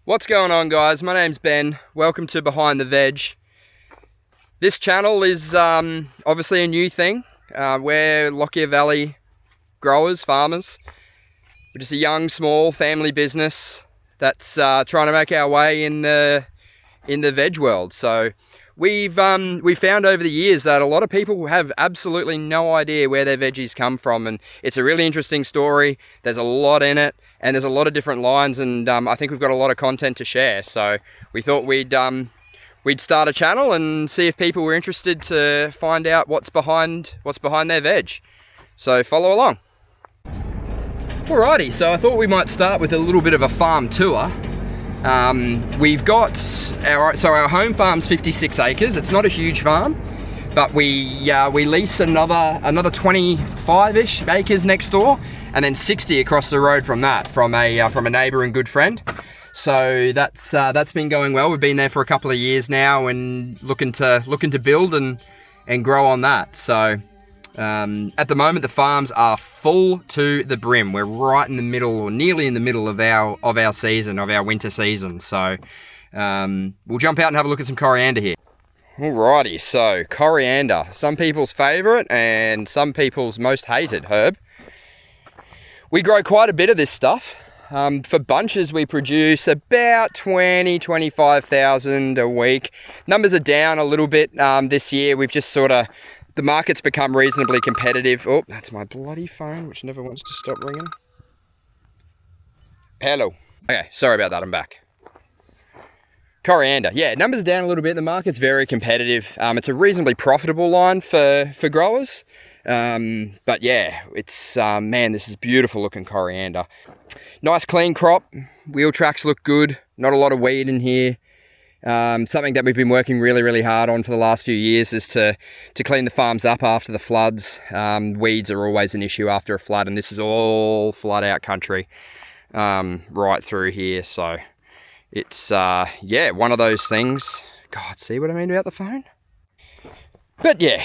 What's going on, guys? My name's Ben. Welcome to Behind the Veg. This channel is obviously a new thing. We're Lockyer Valley growers, farmers. We're just a young, small family business that's trying to make our way in the veg world. So we've found over the years that a lot of people have absolutely no idea where their veggies come from, and it's a really interesting story. There's a lot in it, and there's a lot of different lines, and I think we've got a lot of content to share. So we thought we'd start a channel and see if people were interested to find out what's behind their veg. So follow along. Alrighty, so I thought we might start with a little bit of a farm tour. We've got our home farm's 56 acres. It's not a huge farm, but we lease another 25-ish acres next door, and then 60 across the road from that, from a neighbour and good friend. So that's been going well. We've been there for a couple of years now, and looking to build and grow on that. So at the moment, the farms are full to the brim. We're right in the middle, or nearly in the middle of our season, of our winter season. So we'll jump out and have a look at some coriander here. Alrighty, so coriander, some people's favourite and some people's most hated herb. We grow quite a bit of this stuff. For bunches, we produce about 25,000 a week. Numbers are down a little bit this year. We've just the market's become reasonably competitive. Oh, that's my bloody phone, which never wants to stop ringing. Hello. Okay, sorry about that, I'm back. Coriander, yeah, numbers are down a little bit. The market's very competitive. It's a reasonably profitable line for growers. But yeah, it's, man, this is beautiful looking coriander. Nice clean crop. Wheel tracks look good. Not a lot of weed in here. Something that we've been working really, really hard on for the last few years is to clean the farms up after the floods. Weeds are always an issue after a flood, and this is all flood out country, right through here. So it's, yeah, one of those things. God, see what I mean about the phone? But yeah,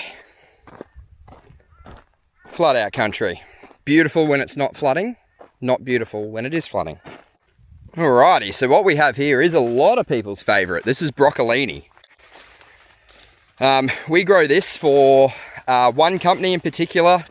flood out country. Beautiful when it's not flooding, not beautiful when it is flooding. Alrighty, so what we have here is a lot of people's favourite. This is broccolini. We grow this for one company in particular.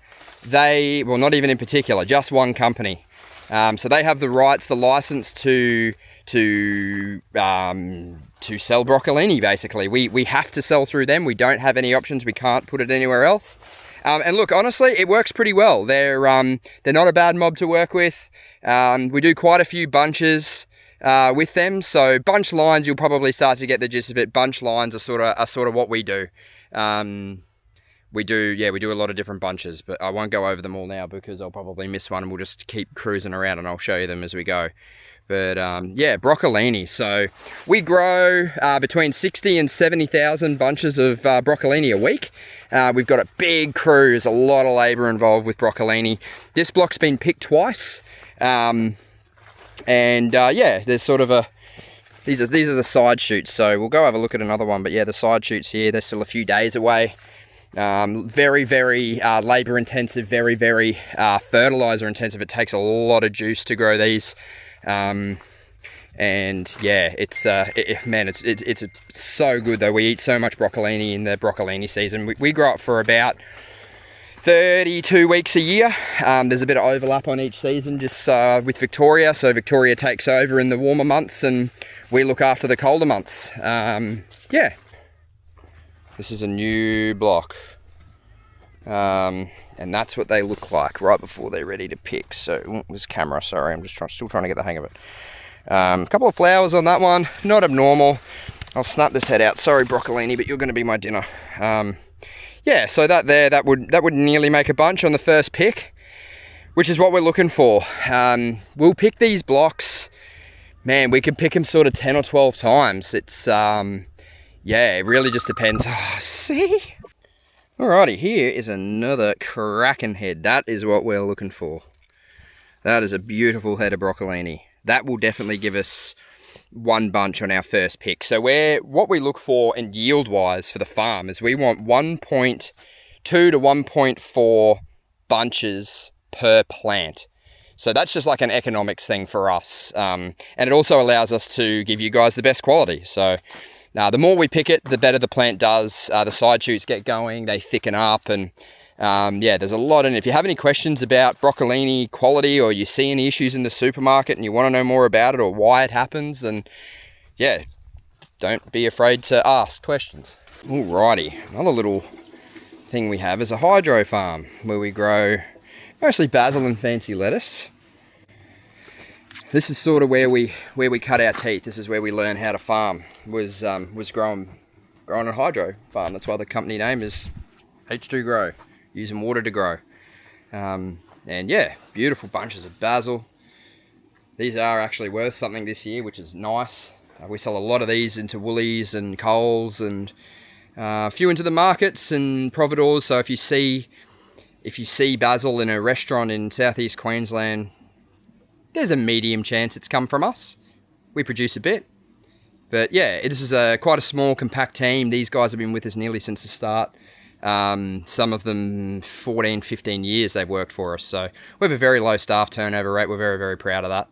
Well, not even in particular, just one company. So they have the rights, the license to sell broccolini, basically. We have to sell through them. We don't have any options. We can't put it anywhere else. And look, honestly, it works pretty well. They're not a bad mob to work with. We do quite a few bunches with them. So bunch lines, you'll probably start to get the gist of it. Bunch lines are sort of what we do. We do a lot of different bunches, but I won't go over them all now because I'll probably miss one, and we'll just keep cruising around and I'll show you them as we go. But yeah, broccolini. So we grow between 60 and 70,000 bunches of broccolini a week. We've got a big crew. There's a lot of labour involved with broccolini. This block's been picked twice. Yeah, there's sort of these are the side shoots. So we'll go have a look at another one. But yeah, the side shoots here, they're still a few days away. Very, very labour intensive, very, very fertiliser intensive. It takes a lot of juice to grow these. And yeah, it's so good though. We eat so much broccolini in the broccolini season. We grow it for about 32 weeks a year. There's a bit of overlap on each season just with Victoria. So Victoria takes over in the warmer months and we look after the colder months. Yeah, this is a new block. And that's what they look like right before they're ready to pick. So, this camera, sorry, I'm just still trying to get the hang of it. A couple of flowers on that one, not abnormal. I'll snap this head out. Sorry, broccolini, but you're going to be my dinner. Yeah, so that would nearly make a bunch on the first pick, which is what we're looking for. We'll pick these blocks. Man, we could pick them sort of 10 or 12 times. It's yeah, it really just depends. Oh, see. Alrighty, here is another cracking head. That is what we're looking for. That is a beautiful head of broccolini. That will definitely give us one bunch on our first pick. So what we look for in yield-wise for the farm is we want 1.2 to 1.4 bunches per plant. So that's just like an economics thing for us. And it also allows us to give you guys the best quality. So the more we pick it, the better the plant does. The side shoots get going, they thicken up, and yeah, there's a lot in it. If you have any questions about broccolini quality, or you see any issues in the supermarket and you want to know more about it or why it happens, then yeah, don't be afraid to ask questions. Alrighty, another little thing we have is a hydro farm where we grow mostly basil and fancy lettuce. This is sort of where we cut our teeth. This is where we learn how to farm. Was growing a hydro farm. That's why the company name is H2 Grow, using water to grow. And yeah, beautiful bunches of basil. These are actually worth something this year, which is nice. We sell a lot of these into Woolies and Coles, and a few into the markets and providors. So if you see basil in a restaurant in southeast Queensland, there's a medium chance it's come from us. We produce a bit. But yeah, this is quite a small, compact team. These guys have been with us nearly since the start. Some of them 14, 15 years they've worked for us. So we have a very low staff turnover rate. We're very, very proud of that.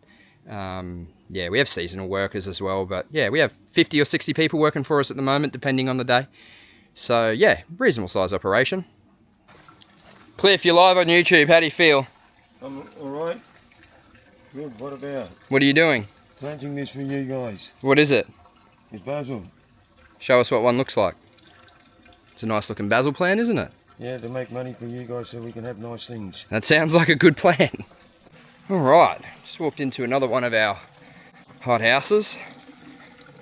Yeah, we have seasonal workers as well. But yeah, we have 50 or 60 people working for us at the moment, depending on the day. So yeah, reasonable size operation. Cliff, you're live on YouTube. How do you feel? I'm alright. Good, what about? What are you doing? Planting this for you guys. What is it? It's basil. Show us what one looks like. It's a nice looking basil plant, isn't it? Yeah, to make money for you guys so we can have nice things. That sounds like a good plan. Alright, just walked into another one of our hot houses.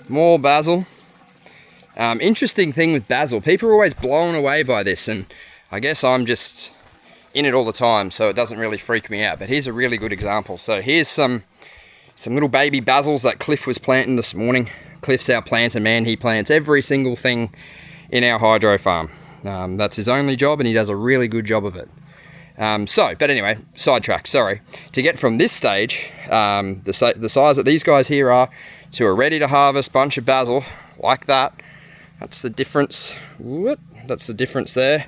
More basil. Interesting thing with basil, people are always blown away by this, and I guess I'm just in it all the time, so it doesn't really freak me out. But here's a really good example. So here's some little baby basils that Cliff was planting this morning. Cliff's our planter man. He plants every single thing in our hydro farm. That's his only job, and he does a really good job of it. But anyway, sidetrack, sorry. To get from this stage, the size that these guys here are, to a ready to harvest bunch of basil, like that, that's the difference. Whoop, that's the difference there.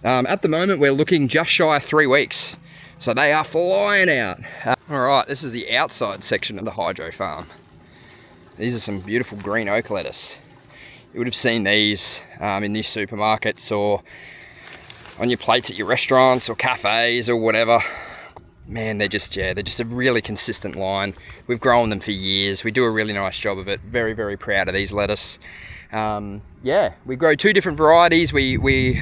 At the moment, we're looking just shy of 3 weeks. So they are flying out. Alright, this is the outside section of the hydro farm. These are some beautiful green oak lettuce. You would have seen these in these supermarkets or on your plates at your restaurants or cafes or whatever. Man, they're just a really consistent line. We've grown them for years. We do a really nice job of it. Very, very proud of these lettuce. Yeah, we grow 2 different varieties. We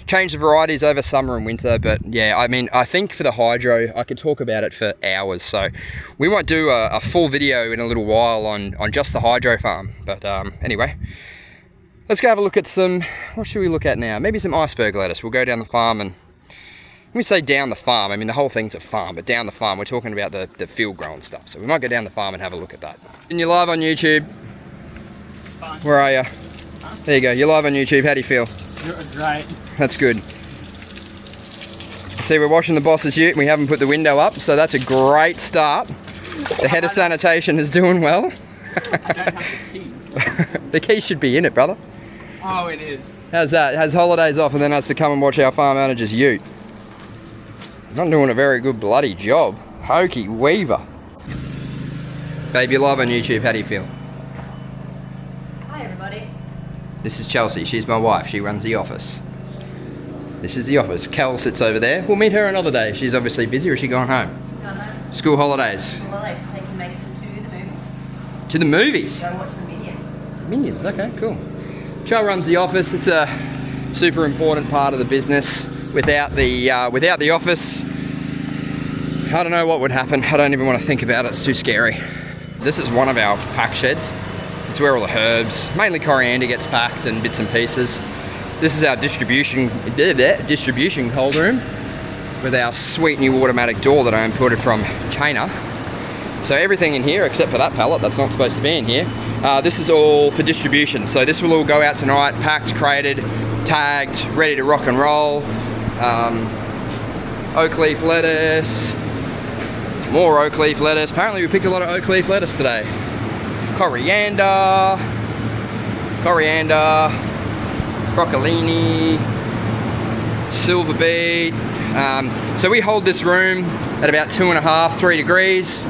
change the varieties over summer and winter, but yeah, I mean, I think for the hydro, I could talk about it for hours. So we might do a full video in a little while on just the hydro farm. But anyway, let's go have a look at some, what should we look at now? Maybe some iceberg lettuce. We'll go down the farm, and when we say down the farm, I mean the whole thing's a farm, but down the farm, we're talking about the field grown stuff. So we might go down the farm and have a look at that. And you're live on YouTube. Fine. Where are you? Huh? There you go, you're live on YouTube. How do you feel? Great. That's good. See, we're washing the boss's ute and we haven't put the window up, so that's a great start. The head of sanitation is doing well. I don't have the key. The key should be in it, brother. Oh, it is. How's that? Has holidays off and then has to come and watch our farm manager's ute. Not doing a very good bloody job. Hokey weaver. Babe, you're live on YouTube. How do you feel? Hi everybody. This is Chelsea. She's my wife. She runs the office. This is the office. Kel sits over there. We'll meet her another day. She's obviously busy, or is she going home? She's gone home. School holidays. Well, I just taking Mason to the movies. To the movies? Go watch the Minions. Minions, okay, cool. Chel runs the office. It's a super important part of the business. Without the office, I don't know what would happen. I don't even want to think about it. It's too scary. This is one of our pack sheds. It's where all the herbs, mainly coriander, gets packed and bits and pieces. This is our distribution cold room with our sweet new automatic door that I imported from China. So everything in here, except for that pallet that's not supposed to be in here, this is all for distribution. So this will all go out tonight, packed, crated, tagged, ready to rock and roll. Oak leaf lettuce, more oak leaf lettuce. Apparently we picked a lot of oak leaf lettuce today. Coriander, broccolini, silver beet. So we hold this room at about 2.5, 3 degrees.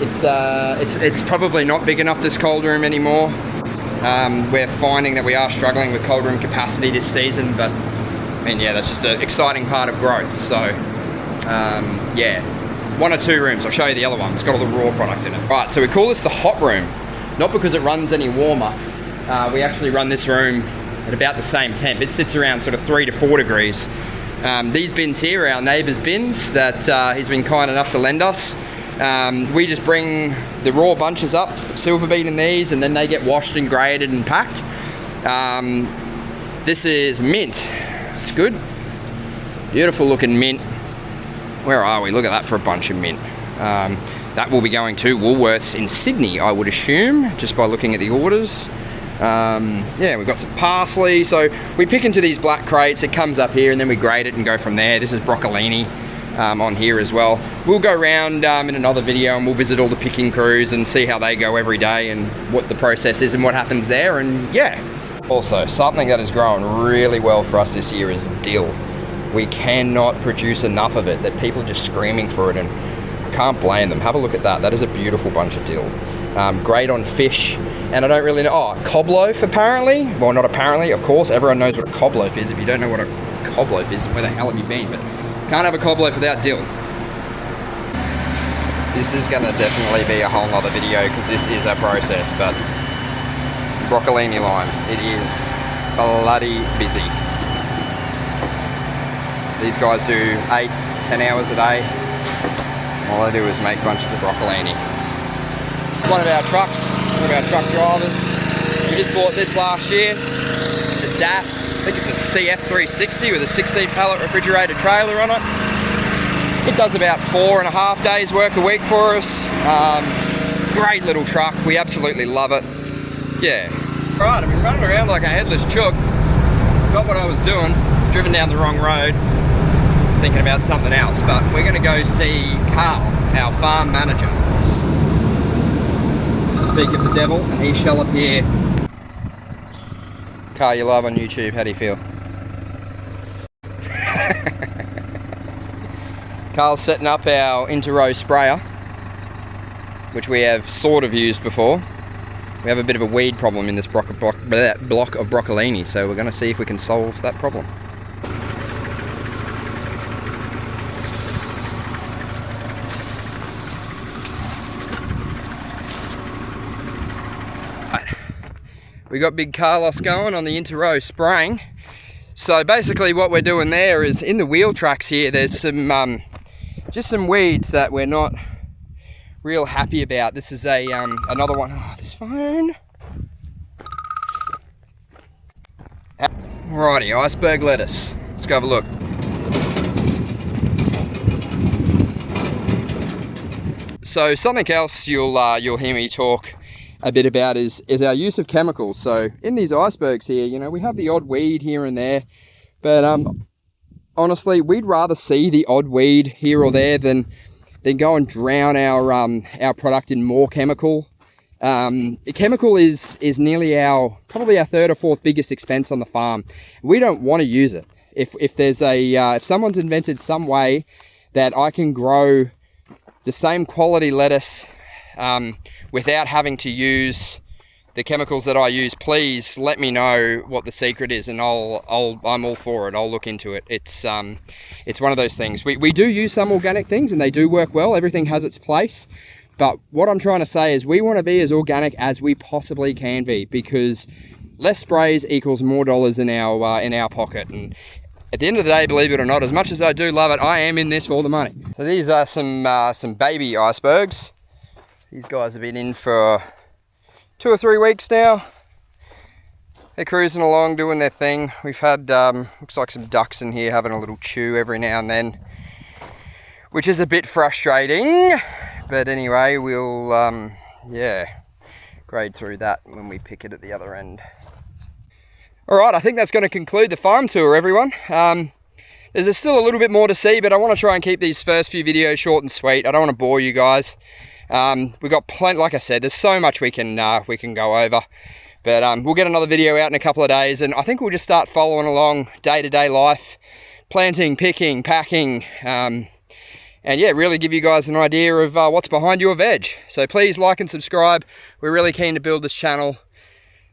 It's probably not big enough, this cold room, anymore. We're finding that we are struggling with cold room capacity this season, but I mean, yeah, that's just an exciting part of growth. So yeah, 1 or 2 rooms. I'll show you the other one. It's got all the raw product in it. Right, so we call this the hot room, not because it runs any warmer. We actually run this room at about the same temp. It sits around sort of 3 to 4 degrees. These bins here are our neighbour's bins that he's been kind enough to lend us. We just bring the raw bunches up, silver beet in these, and then they get washed and graded and packed. This is mint. It's good. Beautiful looking mint. Where are we? Look at that for a bunch of mint. That will be going to Woolworths in Sydney, I would assume, just by looking at the orders. Yeah, we've got some parsley. So we pick into these black crates, it comes up here, and then we grade it and go from there. This is broccolini on here as well. We'll go around in another video and we'll visit all the picking crews and see how they go every day and what the process is and what happens there, and yeah. Also, something that has grown really well for us this year is dill. We cannot produce enough of it, that people are just screaming for it, and I can't blame them. Have a look at that. That is a beautiful bunch of dill. Great on fish, and I don't really know. Oh, cob loaf apparently. Well, not apparently, of course. Everyone knows what a cob loaf is. If you don't know what a cob loaf is, where the hell have you been? But can't have a cob loaf without dill. This is gonna definitely be a whole nother video because this is a process, but broccolini line, it is bloody busy. These guys do 8-10 hours a day. All they do is make bunches of broccolini. One of our truck drivers, we just bought this last year. It's a DAF, I think it's a CF360 with a 16 pallet refrigerated trailer on it. It does about 4.5 days work a week for us. Great little truck, we absolutely love it. Yeah. Right, I've been running around like a headless chook. Got what I was doing, driven down the wrong road. Thinking about something else, but we're gonna go see Carl, our farm manager. Speak of the devil, and he shall appear. Carl, you're live on YouTube, how do you feel? Carl's setting up our inter-row sprayer, which we have sort of used before. We have a bit of a weed problem in this block of broccolini, so we're going to see if we can solve that problem. Right. We got big Carlos going on the inter-row spraying. So basically what we're doing there is, in the wheel tracks here, there's some just some weeds that we're not real happy about. This is a another one. Oh, this phone. Alrighty, iceberg lettuce. Let's go have a look. So something else you'll hear me talk a bit about is our use of chemicals. So in these icebergs here, you know, we have the odd weed here and there, but honestly, we'd rather see the odd weed here or there than go and drown our product in more chemical. Chemical is nearly probably our 3rd or 4th biggest expense on the farm. We don't want to use it. If there's if someone's invented some way that I can grow the same quality lettuce without having to use the chemicals that I use, please let me know what the secret is, and I'm all for it. I'll look into it. It's one of those things. We do use some organic things and they do work well. Everything has its place. But what I'm trying to say is we want to be as organic as we possibly can be, because less sprays equals more dollars in our pocket. And at the end of the day, believe it or not, as much as I do love it, I am in this for the money. So these are some baby icebergs. These guys have been in for 2 or 3 weeks now. They're cruising along, doing their thing. We've had, looks like some ducks in here having a little chew every now and then, which is a bit frustrating. But anyway, we'll, yeah, grade through that when we pick it at the other end. All right, I think that's going to conclude the farm tour, everyone. There's still a little bit more to see, but I want to try and keep these first few videos short and sweet. I don't want to bore you guys. We've got plenty, like I said, there's so much we can go over. But we'll get another video out in a couple of days, and I think we'll just start following along day-to-day life, planting, picking, packing, and yeah, really give you guys an idea of what's behind your veg. So please like and subscribe. We're really keen to build this channel,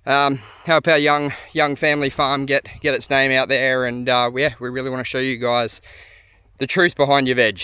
help our young family farm get its name out there, and yeah, we really want to show you guys the truth behind your veg.